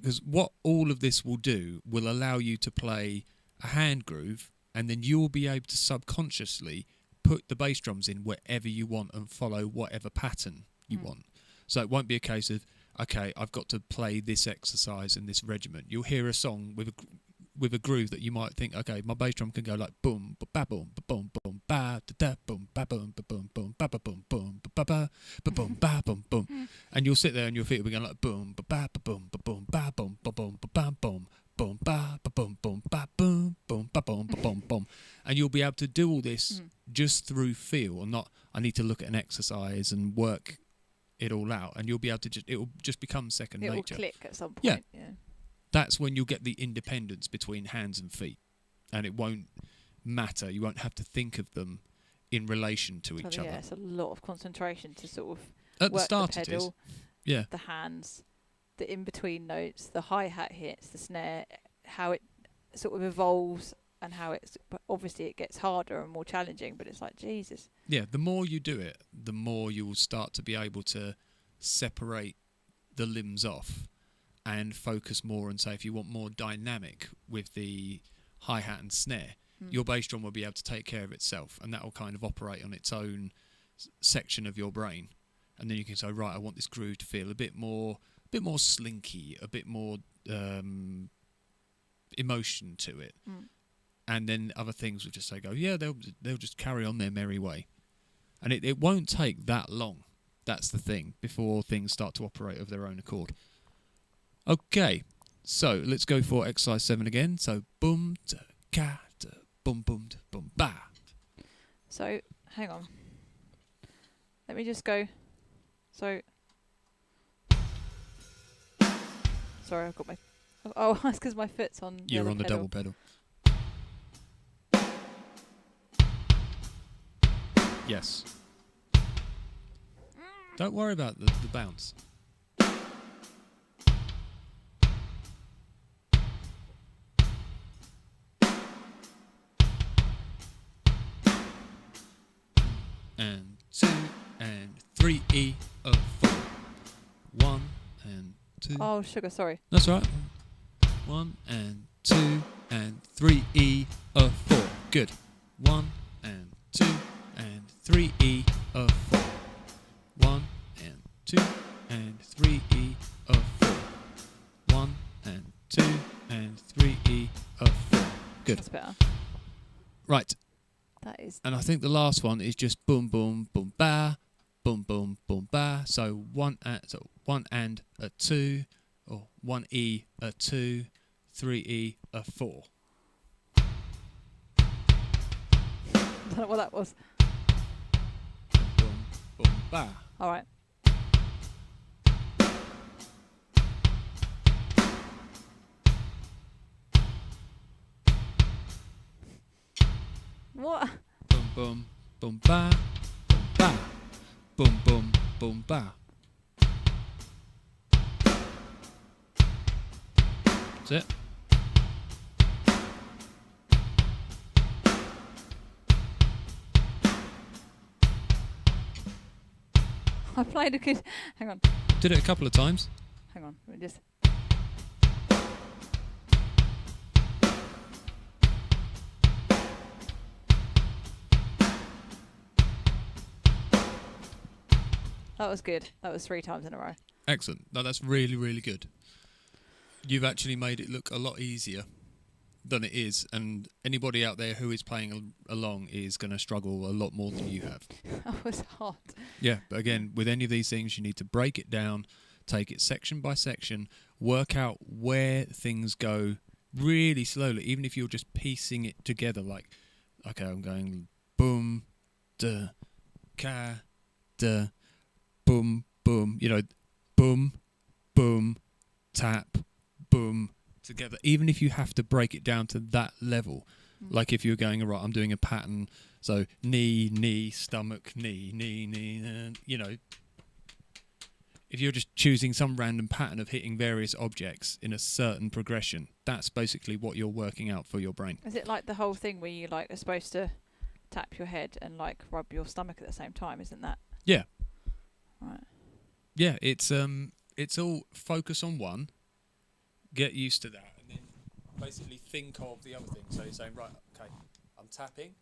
because what all of this will do will allow you to play a hand groove, and then you will be able to subconsciously put the bass drums in wherever you want and follow whatever pattern you want. So it won't be a case of, okay, I've got to play this exercise and this regiment. You'll hear a song with a groove that you might think, okay, my bass drum can go like boom, ba boom, ba boom, boom, ba da da boom, ba boom, ba boom, boom, ba ba boom, boom, ba ba ba boom, ba boom, boom, and you'll sit there and your feet will be going like boom, ba ba boom, ba boom, ba boom, ba boom, ba bam boom, boom, ba boom, boom, ba boom, boom, ba boom, ba boom, boom, and you'll be able to do all this just through feel, and not I need to look at an exercise and work it all out, and you'll be able to it will just become second nature. It will click at some point. Yeah. That's when you'll get the independence between hands and feet, and it won't matter. You won't have to think of them in relation to each other. Yeah, it's a lot of concentration to sort of at the work start. The pedal, it is. the hands, the in-between notes, the hi-hat hits, the snare, how it sort of evolves, and how it's obviously it gets harder and more challenging. But it's like Jesus. Yeah, the more you do it, the more you will start to be able to separate the limbs off and focus more and say, if you want more dynamic with the hi-hat and snare, your bass drum will be able to take care of itself, and that will kind of operate on its own section of your brain. And then you can say, right, I want this groove to feel a bit more slinky, a bit more emotion to it. And then other things will just say, they'll just carry on their merry way. And it won't take that long, that's the thing, before things start to operate of their own accord. Okay, so let's go for exercise 7 again. So boom, da, ka, da, boom, boom, da, boom, ba. So hang on. Let me just go. So sorry, I've got my. Oh, that's because my foot's on. You're on the double pedal. Yes. Don't worry about the bounce. And 2 and 3 E of 4. 1 and 2. Oh, sugar, sorry. That's right. 1 and 2 and 3 E of 4. Good. 1 and 2 and 3 E of 4. 1 and 2 and 3 E of 4. 1 and 2 and 3 E of 4. Good. That's better. Right. That is. And I think the last one is just boom, boom, boom, ba, boom, boom, boom, ba. So 1 and a 2, or 1 E a 2, 3 E a 4. I don't know what that was. Boom, boom, ba. All right. What? Boom, boom, boom, ba, boom, ba. Boom, boom, boom, ba. That's it. I played a good. Hang on. Did it a couple of times. Hang on. Let me just. That was good. That was 3 times in a row. Excellent. No, that's really, really good. You've actually made it look a lot easier than it is, and anybody out there who is playing along is going to struggle a lot more than you have. That was hard. Yeah, but again, with any of these things, you need to break it down, take it section by section, work out where things go really slowly, even if you're just piecing it together, like, okay, I'm going boom, da, ka, da, boom, boom, boom, boom, tap, boom, together. Even if you have to break it down to that level, like if you're going, right, I'm doing a pattern, so knee, knee, stomach, knee, knee, knee, if you're just choosing some random pattern of hitting various objects in a certain progression, that's basically what you're working out for your brain. Is it like the whole thing where you are supposed to tap your head and rub your stomach at the same time? Isn't that? Yeah. Right. Yeah, it's all focus on one, get used to that, and then basically think of the other thing. So you're saying, right, okay, I'm tapping.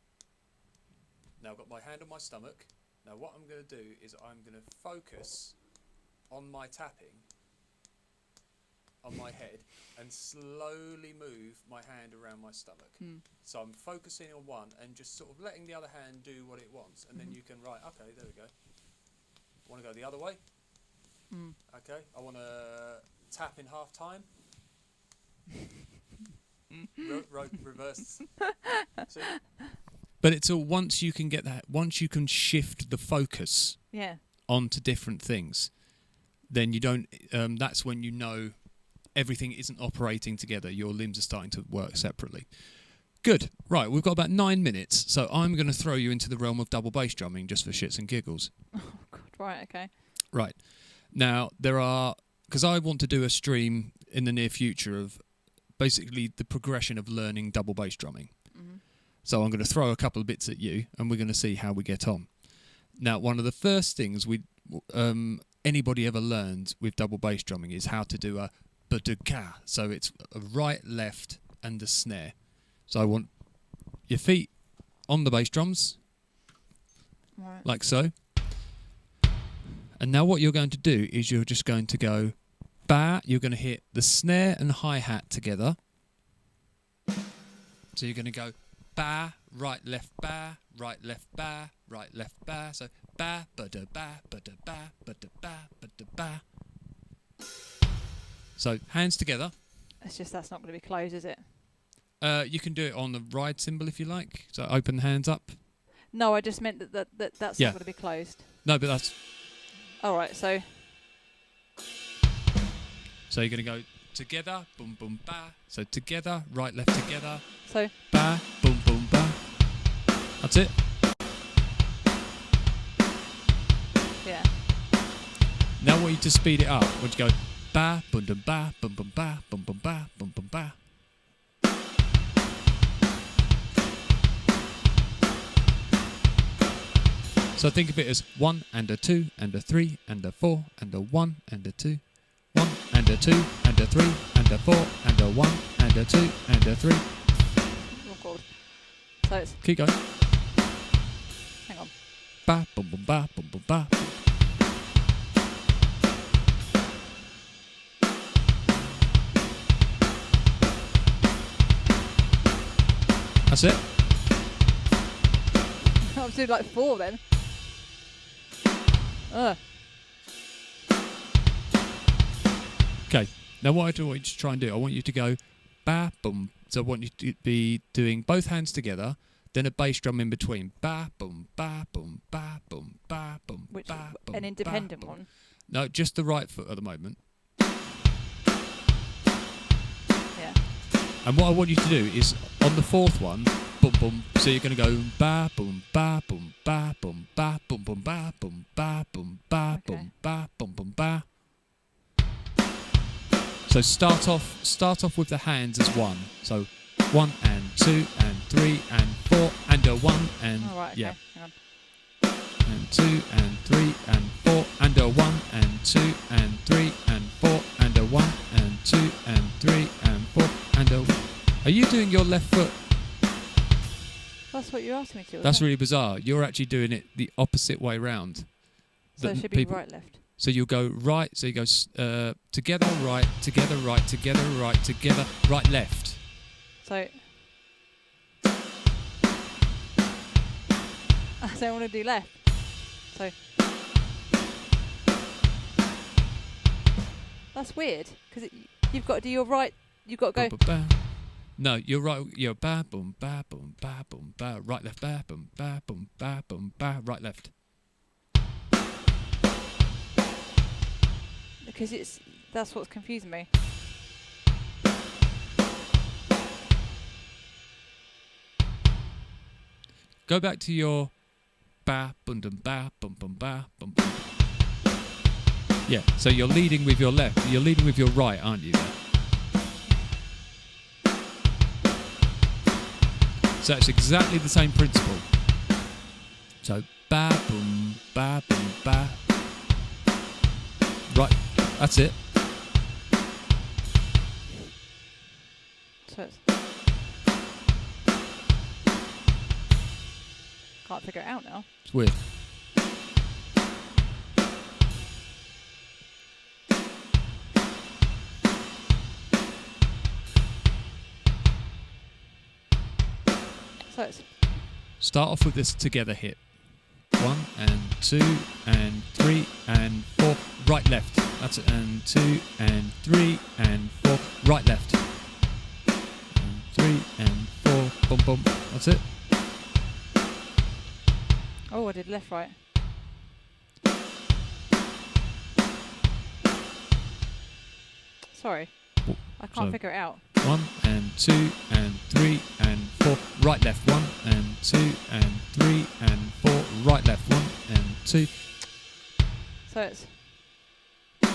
Now I've got my hand on my stomach. Now what I'm going to do is I'm going to focus on my tapping on my head and slowly move my hand around my stomach. So I'm focusing on one and just sort of letting the other hand do what it wants, and then you can okay, there we go. Want to go the other way? Okay, I want to tap in half time. Reverse. See? But it's all once you can get that, once you can shift the focus onto different things, then you don't. That's when you know everything isn't operating together. Your limbs are starting to work separately. Good. Right, we've got about 9 minutes, so I'm going to throw you into the realm of double bass drumming just for shits and giggles. Oh God! Right. Okay. Right. Now because I want to do a stream in the near future of basically the progression of learning double bass drumming. So I'm going to throw a couple of bits at you, and we're going to see how we get on. Now, one of the first things anybody ever learned with double bass drumming is how to do a badaka. So it's a right, left, and a snare. So I want your feet on the bass drums, like so. And now what you're going to do is you're just going to go ba. You're going to hit the snare and hi-hat together. So you're going to go ba, right, left, ba, right, left, ba, right, left, ba. So ba, ba-da, ba, ba-da, ba, ba-da, ba, ba-da, ba. So hands together. It's just that's not going to be closed, is it? You can do it on the ride cymbal if you like. So open the hands up. No, I just meant that's not going to be closed. No, but that's... All right, so you're going to go together, boom, boom, ba. So together, right, left, together. So ba, boom, boom, ba. That's it. Yeah. Now I want you to speed it up. I want you to go ba, boom, boom, ba, boom, boom, ba, boom, boom, ba, boom, boom, ba. So think of it as 1 and a 2 and a 3 and a 4 and a 1 and a 2. 1 and a 2 and a 3 and a 4 and a 1 and a 2 and a 3. Oh God. So it's... Keep going. Hang on. Ba, boom, boom, ba, boom, boom, ba. That's it. I was doing like 4 then. Okay. Now what I want you to try and do, I want you to go ba, boom. So I want you to be doing both hands together, then a bass drum in between. Ba, boom, ba, boom, ba, boom, ba, boom, Which ba, boom, an independent ba, boom. one. No, just the right foot at the moment. Yeah. And what I want you to do is on the fourth one, boom, boom. So you're going to go ba, boom, ba, boom, ba, boom, ba, boom, boom, ba, boom, ba, boom, ba, boom, ba, boom, boom, ba. So start off with the hands as 1. So 1 and 2 and 3 and 4 and a 1 and All right, okay. yeah. Hang on. And 2 and 3 and 4 and a 1 and 2 and 3 and 4 and a 1 and 2 and 3 and 4 and a 1. Are you doing your left foot? That's what you asked me to. That's really bizarre. You're actually doing it the opposite way round. So it should be right, left. So you'll go right. So you go together, right, together, right, together, right, together, right, left. So I don't want to do left. So that's weird because you've got to do your right. You've got to go. No, you're right. You're ba boom ba boom ba boom ba right left ba boom ba boom ba boom ba right left. Because that's what's confusing me. Go back to your ba boom ba boom boom ba boom boom. Yeah, so you're leading with your left. You're leading with your right, aren't you? There? So it's exactly the same principle. So ba boom ba boom ba. Right, that's it. can't figure it out now. It's weird. So it's Start off with this together hit. 1 and 2 and 3 and 4. Right, left. That's it. And 2 and 3 and 4. Right, left. And 3 and 4. Bum, bum. That's it. oh, I did left, right. Sorry, Oh, I can't so- figure it out. 1 and 2 and 3 and 4. Right, left. 1 and 2 and 3 and 4. Right, left. 1 and 2. So it's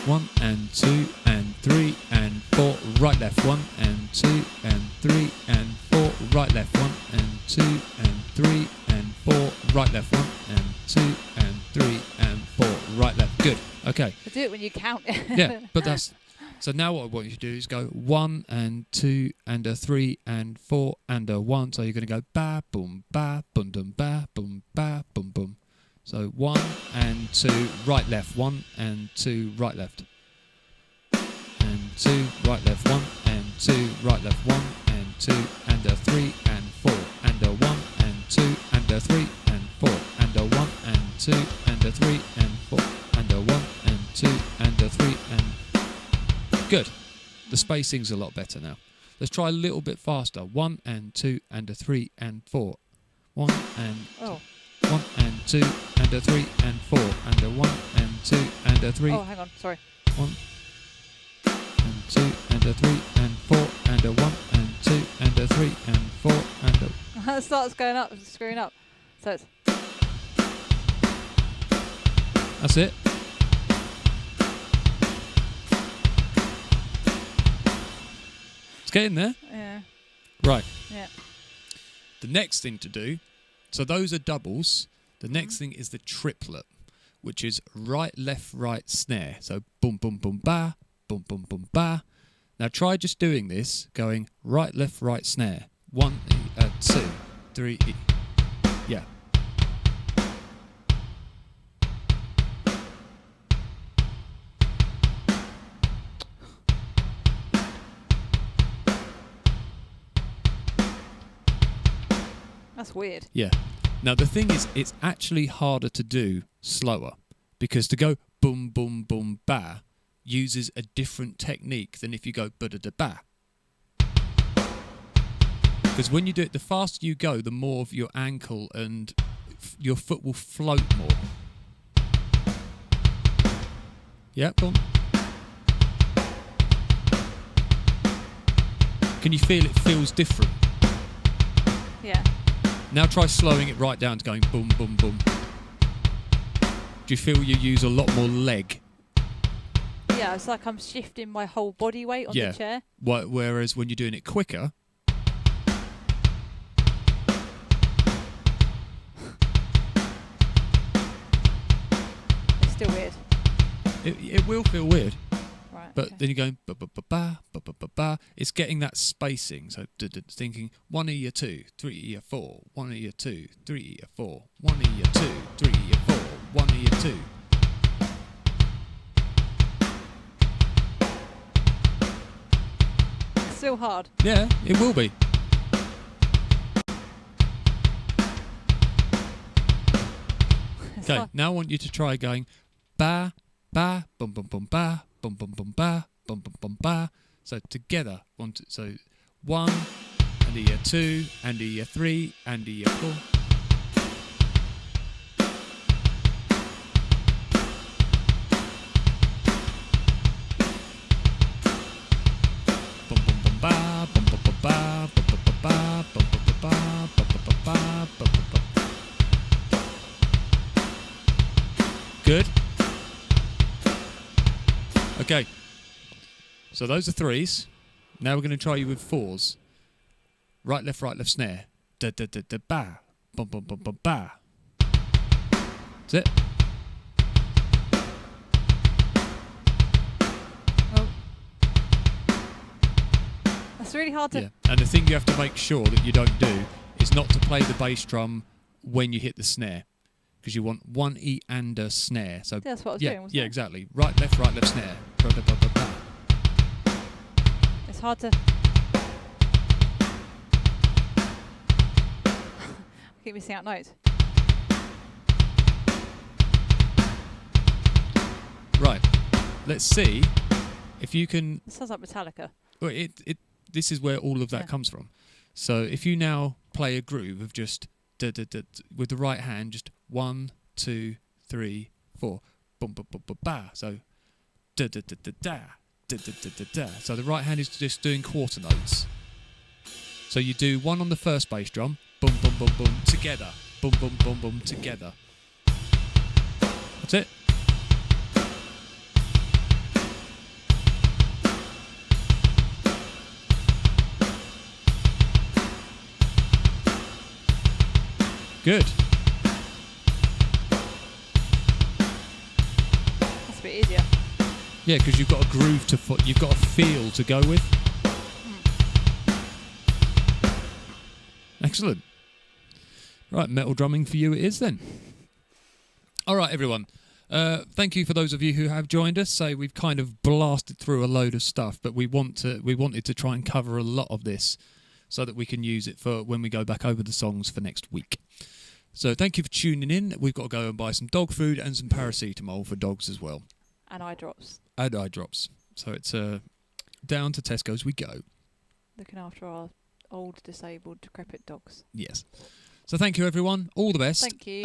1 and 2 and 3 and 4. Right, left. 1 and 2 and 3 and 4. Right, left. 1 and 2 and 3 and 4. Right, left. 1 and 2 and 3 and 4. Right, left. Good. Okay. I do it when you count it. Yeah, but that's... So now what I want you to do is go 1 and 2 and a 3 and 4 and a 1. So you're going to go ba boom ba boom dum ba boom ba boom boom. So 1 and 2 right left, 1 and 2 right left. And 2 right left, 1 and 2 right left, 1 and 2 and a 3 and 4 and a 1 and 2 and a 3 and 4 and a 1 and 2 and a 3 and 4 and a 1 and 2 and a 3 and... Good. The spacing's a lot better now. Let's try a little bit faster. 1 and 2 and a 3 and 4. 1 and Oh. 1 and 2 and a 3 and 4 and a 1 and 2 and a 3. Oh, hang on, sorry. 1 and 2 and a 3 and 4 and a 1 and 2 and a 3 and 4 and a... It starts going up, screwing up. So it's That's it. It's getting there. yeah, Right. yeah. The next thing to do, so those are doubles. The next thing is the triplet, which is right, left, right, snare. So boom, boom, boom, ba, boom, boom, boom, ba. Now try just doing this, going right, left, right, snare. 1, 2, 3, yeah. That's weird. Yeah. Now the thing is, it's actually harder to do slower, because to go boom, boom, boom, ba uses a different technique than if you go ba-da-da-ba. Because when you do it, the faster you go, the more of your ankle and your foot will float more. Yeah, go on. Can you feel it feels different? Yeah. Now try slowing it right down to going boom, boom, boom. Do you feel you use a lot more leg? Yeah, it's like I'm shifting my whole body weight on the chair. Whereas when you're doing it quicker... It's still weird. It will feel weird. Right. But okay. then you're going ba-ba-ba-ba, ba-ba-ba-ba. It's getting that spacing. So thinking 1 ear 2, 3 ear 4, 1 ear 2, 3 ear 4, 1 ear 2, 3 ear 4, 1 ear 2. It's still hard. Yeah, it will be. It's Okay, hard. now I want you to try going ba, ba, bum, bum, bum, ba, bum, bum, bum, ba, bum, bum, bum, ba. So together, so 1, and ear 2, and ear 3, and ear 4. Bum, bum, bum, ba, bum, bum, bum, ba, bum, bum, bum, ba, bum, bum, bum, ba, bum, bum, bum, ba, bum, bum, bum. Good. Okay. So those are 3s. Now we're going to try you with 4s. Right, left, snare. Da, da, da, da, ba. Bum, bum, bum, bum, ba. That's it. Oh. That's really hard to... Yeah. And the thing you have to make sure that you don't do is not to play the bass drum when you hit the snare, because you want one E and a snare. So That's what I was yeah, doing, wasn't yeah, it? exactly. Right, left snare. Ba, ba, ba, ba, ba. It's hard to... keep missing out notes. Right. Let's see if you can. It sounds like Metallica. Well, this is where all of that Yeah. comes from. So if you now play a groove of just with the right hand, just 1, 2, 3, 4, bum bum bum bum ba. So da da da da da da da da da da. So the right hand is just doing quarter notes. So you do one on the first bass drum, bum bum bum bum together, bum bum bum bum together. That's it. Good. That's a bit easier. Yeah, because you've got a groove you've got a feel to go with. Excellent. Right, metal drumming for you it is then. All right, everyone. Thank you for those of you who have joined us. So we've kind of blasted through a load of stuff, but we wanted to try and cover a lot of this so that we can use it for when we go back over the songs for next week. So thank you for tuning in. We've got to go and buy some dog food and some paracetamol for dogs as well. And eye drops. And eye drops. So it's down to Tesco's we go. Looking after our old, disabled, decrepit dogs. Yes. So thank you, everyone. All the best. Thank you.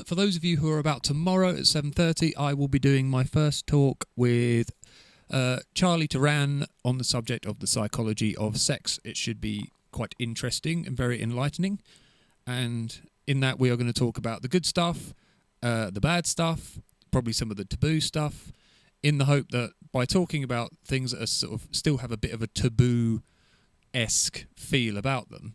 For those of you who are about tomorrow at 7:30, I will be doing my first talk with Charlie Turan on the subject of the psychology of sex. It should be quite interesting and very enlightening. And in that, we are going to talk about the good stuff, the bad stuff, probably some of the taboo stuff, in the hope that by talking about things that are sort of still have a bit of a taboo-esque feel about them,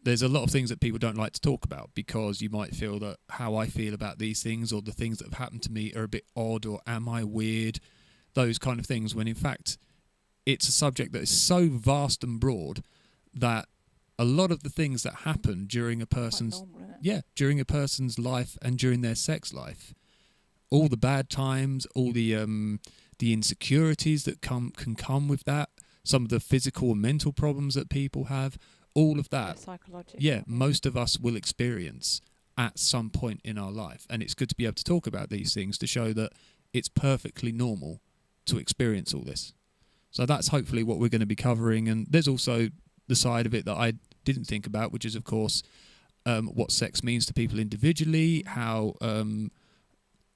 there's a lot of things that people don't like to talk about because you might feel that how I feel about these things or the things that have happened to me are a bit odd or am I weird, those kind of things, when in fact it's a subject that is so vast and broad that a lot of the things that happen during a person's during a person's life and during their sex life, all the bad times, all the insecurities that can come with that, some of the physical and mental problems that people have, all of that, most of us will experience at some point in our life. And it's good to be able to talk about these things to show that it's perfectly normal to experience all this. So that's hopefully what we're going to be covering. And there's also the side of it that I didn't think about, which is, of course, what sex means to people individually, how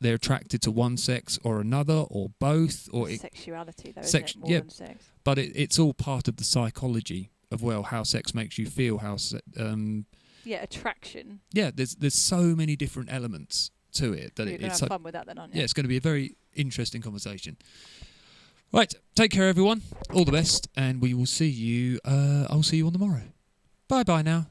they're attracted to one sex or another or both. Or sexuality, though, isn't it? More than sex. But it's all part of the psychology of, well, how sex makes you feel, how attraction. Yeah, there's so many different elements to it that you're going to have fun with that then, aren't you? Yeah, it's going to be a very interesting conversation. Right, take care, everyone. All the best, and we will see you. I'll see you on the morrow. Bye now.